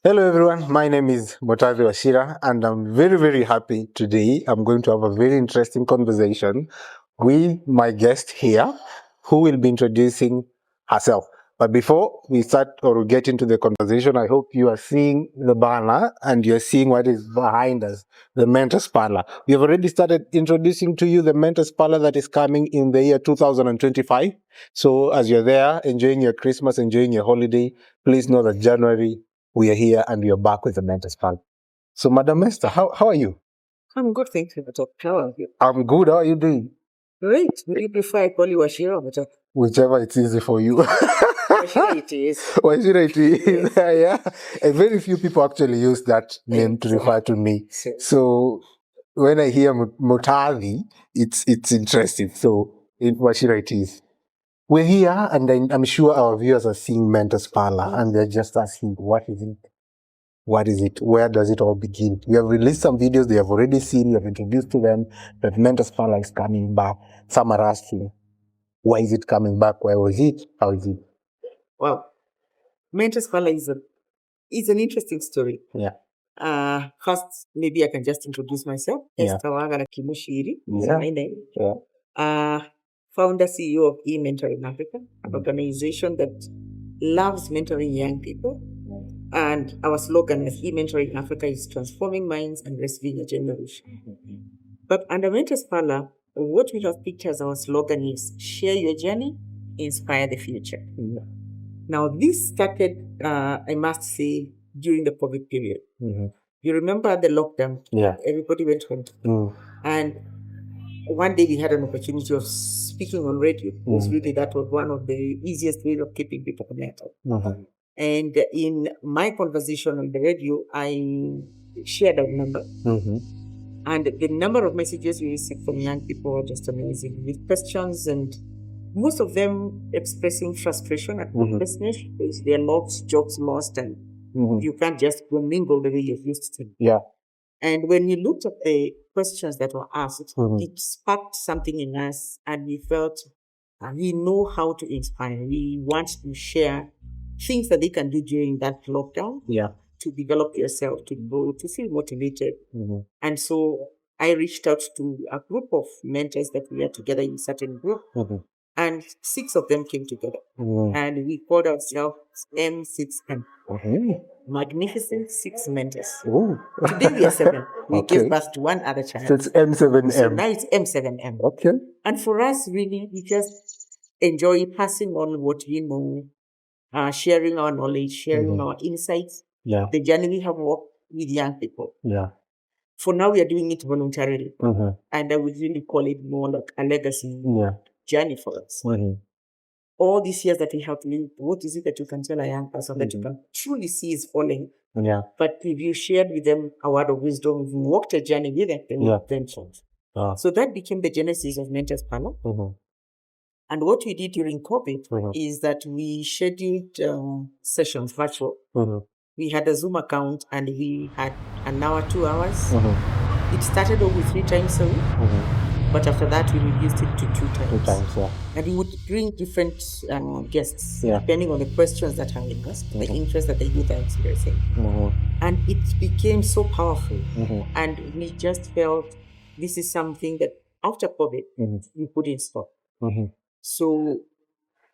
Hello everyone, my name is Mutathi Wachira and I'm very happy today. I'm going to have a very interesting conversation with my guest here who will be introducing herself. But before we start or we get into the conversation, I hope you are seeing the banner and you're seeing what is behind us, the Mentors Parlour. We have already started introducing to you the Mentors Parlour that is coming in the year 2025. So as you're there, enjoying your Christmas, enjoying your holiday, please know that January we are here and we are back with the Mentors Parlour. So, Madam Esther, how are you? I'm good, thank you, Matok. How are you? I'm good. How are you doing? Great. Would you prefer I call you Wachira, Matok? Whichever it's easy for you. Wachira it is. Wachira it is. Yeah. And very few people actually use that name to So- refer to me. so- So when I hear Mutathi, it's interesting. So Wachira it is. We're here, and I'm sure our viewers are seeing Mentors Parlour, and they're just asking, what is it? What is it? Where does it all begin? We have released some videos they have already seen. We have introduced to them that Mentors Parlour is coming back. Some are asking, why is it coming back? Where was it? How is it? Well, Mentors Parlour is an interesting story. Yeah. First, maybe I can just introduce myself. Yeah. Esther Wagaki Muchiri is Yeah. my name. Yeah. Founder CEO of E-Mentoring Africa, an organization that loves mentoring young people. And our slogan as E-Mentoring Africa is transforming minds and rescuing a generation. But under Mentors Parlour, what we have picked as our slogan is share your journey, inspire the future. Yeah. Now, this started, I must say, during the COVID period. Mm-hmm. You remember the lockdown? Yeah. Everybody went home. And one day we had an opportunity of speaking on radio. Because really that was one of the easiest ways of keeping people connected. Mm-hmm. And in my conversation on the radio, I shared a number. Mm-hmm. And the number of messages we received from young people were just amazing, with questions and most of them expressing frustration at hopelessness because their loves, jobs lost, and you can't just go mingle the way you used to. Yeah. And when you looked at the questions that were asked, it sparked something in us, and we felt we know how to inspire. We want to share things that they can do during that lockdown. Yeah. To develop yourself, to grow, to feel motivated. And so I reached out to a group of mentors that we are together in a certain group, and 6 of them came together. And we called ourselves M6M. Magnificent 6 mentors. Oh. Today we are 7. We Okay. gave birth to one other child. So it's M7M. So now it's M7M. Okay. And for us, really, we just enjoy passing on what we know, sharing our knowledge, sharing our insights. Yeah. The journey we have walked with young people. Yeah. For now, we are doing it voluntarily. And I would really call it more like a legacy journey for us. All these years that we have lived, what is it that you can tell a young person that you can truly see is falling? Yeah. But if you shared with them a word of wisdom, if you walked a journey with them, then change. So that became the genesis of Mentors Parlour. And what we did during COVID is that we scheduled sessions virtual. We had a Zoom account and we had an hour, 2 hours. It started off with 3 times a week, but after that we reduced it to 2 times. 2 times, yeah. And we would bring different guests, depending on the questions that are being asked, the interest that the youth are experiencing. And it became so powerful. And we just felt this is something that after COVID, we put in stop. So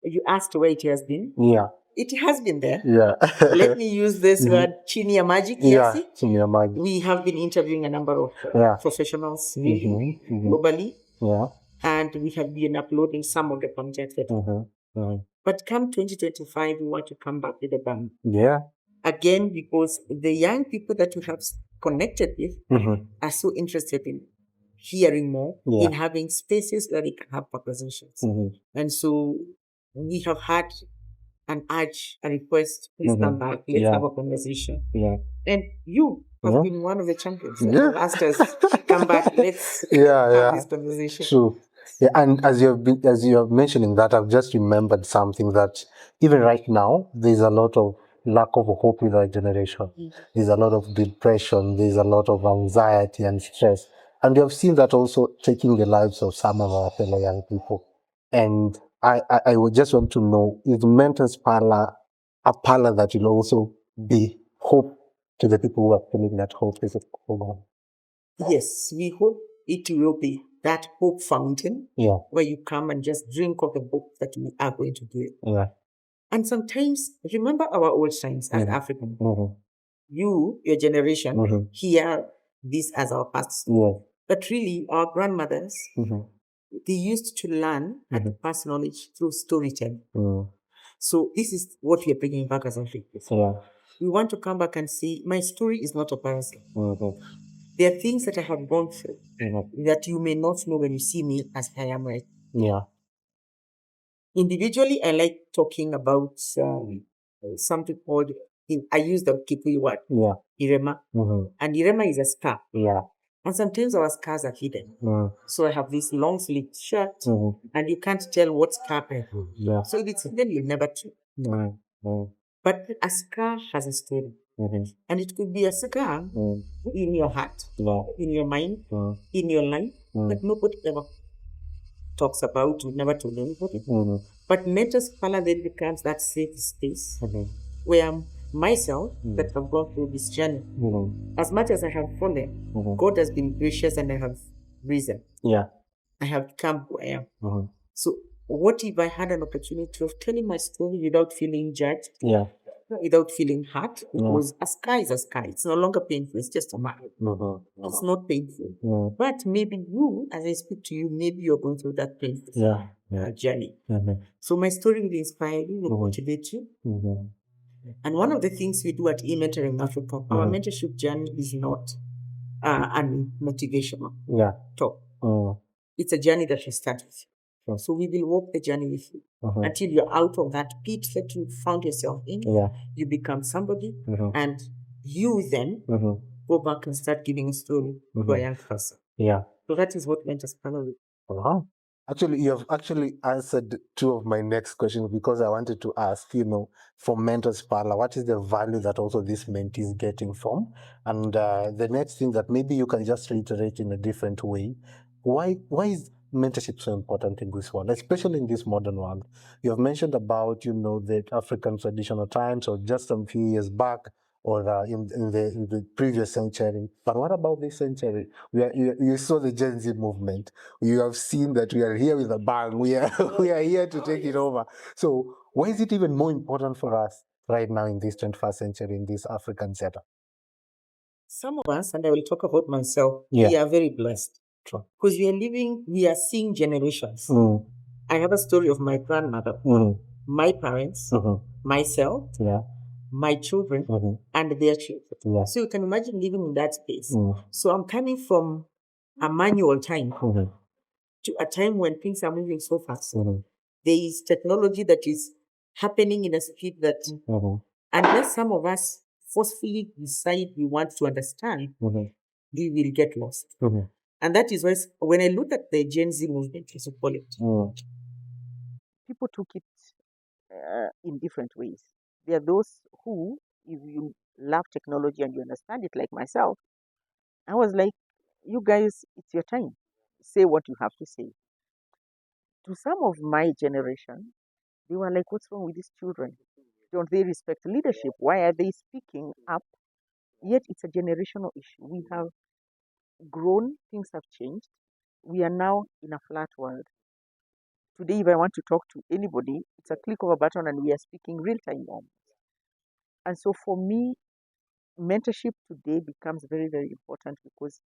you asked where it has been. Yeah. It has been there. Yeah. Let me use this word, chini ya maji. Yeah, chini ya maji. We have been interviewing a number of professionals globally. Yeah. And we have been uploading some of the content. But come 2025, we want to come back with a bang. Yeah. Again, because the young people that we have connected with are so interested in hearing more, in having spaces where they can have conversations. And so we have had an urge, a request, please come back, let's have a conversation. And you have been one of the champions. You asked us, come back, let's have this conversation. True. Yeah, and as you're mentioning that, I've just remembered something that even right now, there's a lot of lack of hope with our generation. There's a lot of depression, there's a lot of anxiety and stress. And we have seen that also taking the lives of some of our fellow young people. And I would just want to know, is Mentors Parlour a parlour that will also be hope to the people who are feeling that hope is over? Yes, we hope it will be that hope fountain where you come and just drink of the hope that we are going to do it. Yeah. And sometimes, remember our old signs as African. You, your generation, hear this as our past. But really, our grandmothers, they used to learn and pass knowledge through storytelling. So this is what we are bringing back as Africans. We want to come back and say, my story is not a parasite. There are things that I have gone through that you may not know when you see me as I am right. Individually, I like talking about something called, I use the Kikuyu word, Irema. And Irema is a scar. And sometimes our scars are hidden. So I have this long sleeved shirt, and you can't tell what scar I have. So if it's hidden, you'll never tell. But a scar has a story. And it could be a scar in your heart, in your mind, in your life, that nobody ever talks about, we never told anybody. But Mentors Parlour then becomes that safe space where myself that have gone through this journey, as much as I have fallen, God has been gracious and I have risen. I have become who I am. So what if I had an opportunity of telling my story without feeling judged? Without feeling hurt, because a sky is a sky. It's no longer painful. It's just a mark. It's not painful. But maybe you, as I speak to you, maybe you're going through that painful journey. So my story will inspire you, will motivate you. And one of the things we do at E-Mentoring Africa, our mentorship journey is not motivational talk. It's a journey that we start with. So we will walk the journey with you until you're out of that pit that you found yourself in. You become somebody, and you then go back and start giving a story to a young person. So that is what Mentors Parlour will. Wow. Actually, you have actually answered two of my next questions, because I wanted to ask, for Mentors Parlour, what is the value that also this mentee is getting from? And the next thing that maybe you can just reiterate in a different way, why is mentorship so important in this world, especially in this modern world? You have mentioned about, the African traditional times, or just some few years back, or in the previous century. But what about this century? You saw the Gen Z movement. You have seen that we are here with a bang. We are we are here to take it over. So why is it even more important for us right now in this 21st century, in this African setup? Some of us, and I will talk about myself, we are very blessed. Because we are seeing generations. I have a story of my grandmother, my parents, myself, my children, and their children. So you can imagine living in that space. So I'm coming from a manual time to a time when things are moving so fast. There is technology that is happening in a speed that, unless some of us forcefully decide we want to understand, we will get lost. And that is why when I look at the Gen Z movement, as you call it, people took it in different ways. There are those who, if you love technology and you understand it, like myself, I was like, you guys, it's your time. Say what you have to say. To some of my generation, they were like, what's wrong with these children? Don't they respect leadership? Why are they speaking up? Yet it's a generational issue. We have grown, things have changed. We are now in a flat world. Today, if I want to talk to anybody, it's a click of a button and we are speaking real time almost. And so for me, mentorship today becomes very, very important, because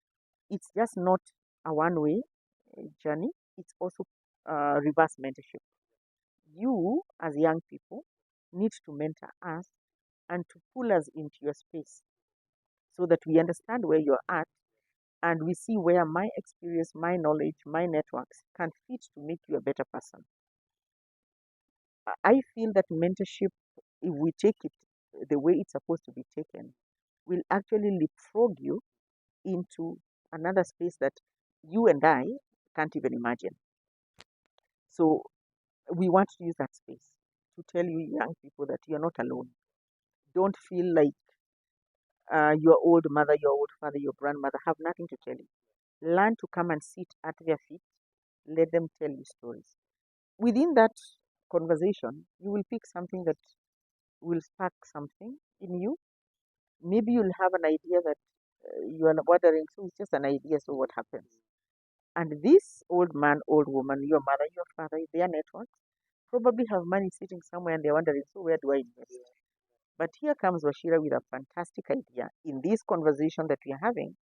it's just not a one way journey, it's also reverse mentorship. You, as young people, need to mentor us and to pull us into your space so that we understand where you're at and we see where my experience, my knowledge, my networks can fit to make you a better person. I feel that mentorship, if we take it the way it's supposed to be taken, will actually leapfrog you into another space that you and I can't even imagine. So we want to use that space to tell you young people that you're not alone. Don't feel like your old mother, your old father, your grandmother have nothing to tell you. Learn to come and sit at their feet. Let them tell you stories. Within that conversation, you will pick something that will spark something in you. maybe you'll have an idea that you are wondering, so it's just an idea, so what happens? And this old man, old woman, your mother, your father, their networks probably have money sitting somewhere and they're wondering, so where do I invest? But here comes Wachira with a fantastic idea. In this conversation that we are having,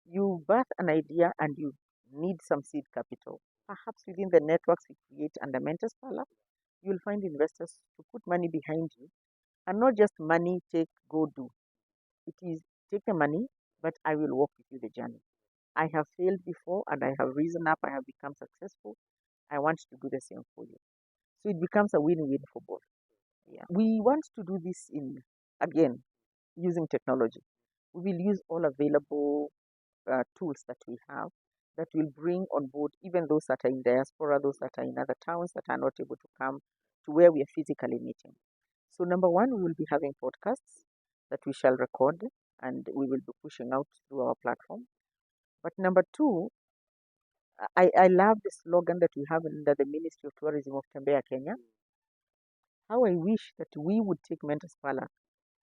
you birth an idea and you need some seed capital. Perhaps within the networks we create under Mentors Parlour, you'll find investors to put money behind you, and not just money, take, go, do. It is take the money, but I will walk with you the journey. I have failed before and I have risen up, I have become successful. I want to do the same for you. So it becomes a win win for both. Yeah. We want to do this in, again, using technology. We will use all available tools that we have that will bring on board even those that are in diaspora, those that are in other towns that are not able to come to where we are physically meeting. So, number one, we will be having podcasts that we shall record and we will be pushing out through our platform. But number two, I love the slogan that we have under the Ministry of Tourism of Tembea, Kenya. How I wish that we would take Mentors Parlour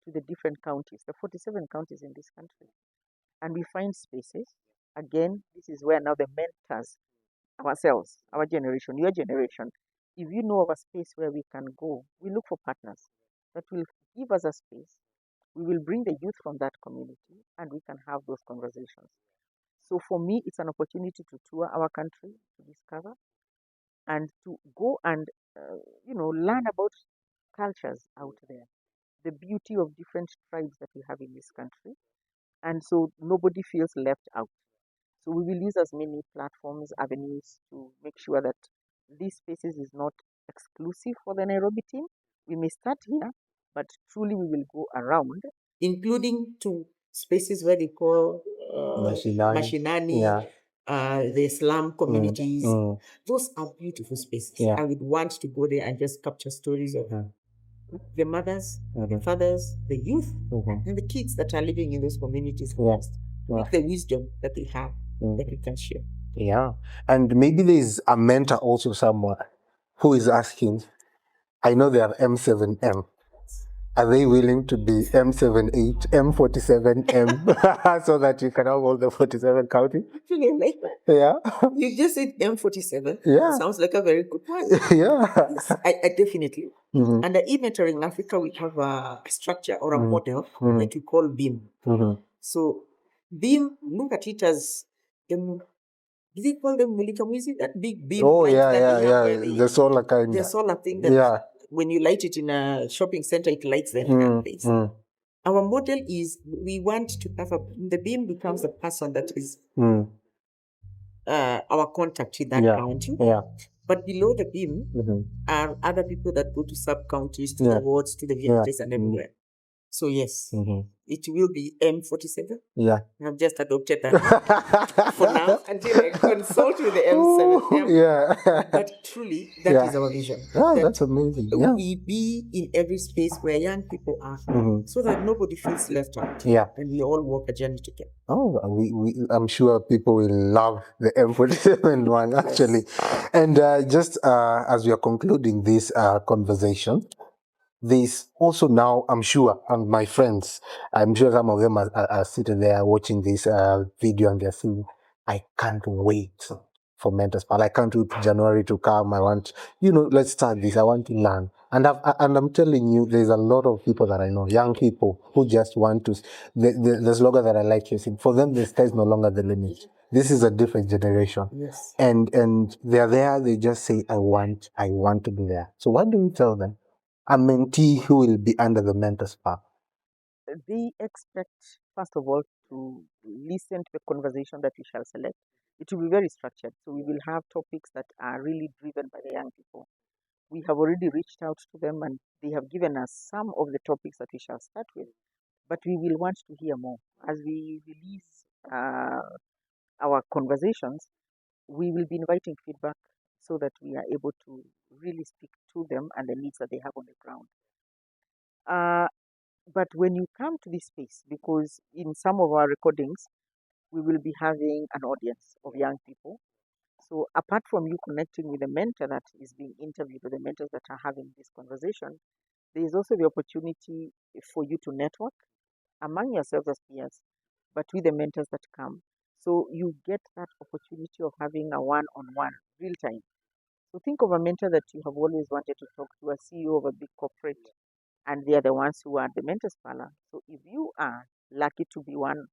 to the different counties, the 47 counties in this country, and we find spaces. Again, this is where now the mentors, ourselves, our generation, your generation, if you know of a space where we can go, we look for partners that will give us a space. We will bring the youth from that community and we can have those conversations. So for me, it's an opportunity to tour our country, to discover, and to go and, learn about cultures out there, the beauty of different tribes that we have in this country. And so nobody feels left out. So we will use as many platforms, avenues to make sure that these spaces is not exclusive for the Nairobi team. We may start here, but truly we will go around, including to spaces where they call Mashinani, Yeah. the slum communities. Those are beautiful spaces. Yeah. I would want to go there and just capture stories of the mothers, the fathers, the youth, and the kids that are living in those communities first, with the wisdom that they have that we can share. Yeah. And maybe there's a mentor also somewhere who is asking, I know they are M7M. Are they willing to be M78, M47M so that you can have all the 47 counties? Actually, I like that. Yeah. You just said M47. Yeah. Sounds like a very good one. Yeah. Yes, I definitely. Under e-mentoring in Africa, we have a structure or a model that we call BEAM. So BEAM, look at it as, do they call them Mulikamwizi? That big beam Oh, light yeah, that yeah, they have yeah. where The solar kind. the solar thing that Yeah. when you light it in a shopping center, it lights the entire place. Our model is we want to have the beam becomes the person that is our contact with that county. Yeah. But below the beam are other people that go to sub counties, to the wards, to the villages, and everywhere. So yes, it will be M47. Yeah. I've just adopted that for now until I consult with the M7M. Yeah. But truly, that is our vision. Oh, that that's amazing. Yeah. we be in every space where young people are, so that nobody feels left out. Yeah. And we all walk a journey together. Oh, I'm sure people will love the M47 one, actually. And just as we are concluding this conversation, there's also now, I'm sure, and my friends, I'm sure some of them are sitting there watching this video and they're saying, I can't wait for Mentors Parlour. I can't wait for January to come. I want, let's start this. I want to learn. And I'm telling you, there's a lot of people that I know, young people who just want to, the slogan that I like using, for them, the sky is no longer the limit. This is a different generation. Yes. And they're there, they just say, I want to be there. So what do you tell them? A mentee who will be under the Mentors Parlour? They expect, first of all, to listen to the conversation that we shall select. It will be very structured. So we will have topics that are really driven by the young people. We have already reached out to them and they have given us some of the topics that we shall start with. But we will want to hear more. As we release our conversations, we will be inviting feedback so that we are able to really speak to them and the needs that they have on the ground. But when you come to this space, because in some of our recordings, we will be having an audience of young people. So apart from you connecting with the mentor that is being interviewed or the mentors that are having this conversation, there is also the opportunity for you to network among yourselves as peers, but with the mentors that come. So you get that opportunity of having a one-on-one, real time. So think of a mentor that you have always wanted to talk to, a CEO of a big corporate, and they are the ones who are the Mentors Parlour. So if you are lucky to be one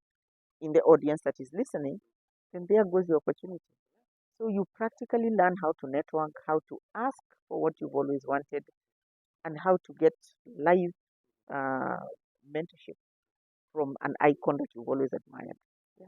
in the audience that is listening, then there goes the opportunity. So you practically learn how to network, how to ask for what you've always wanted, and how to get live uh, mentorship from an icon that you've always admired. Yeah.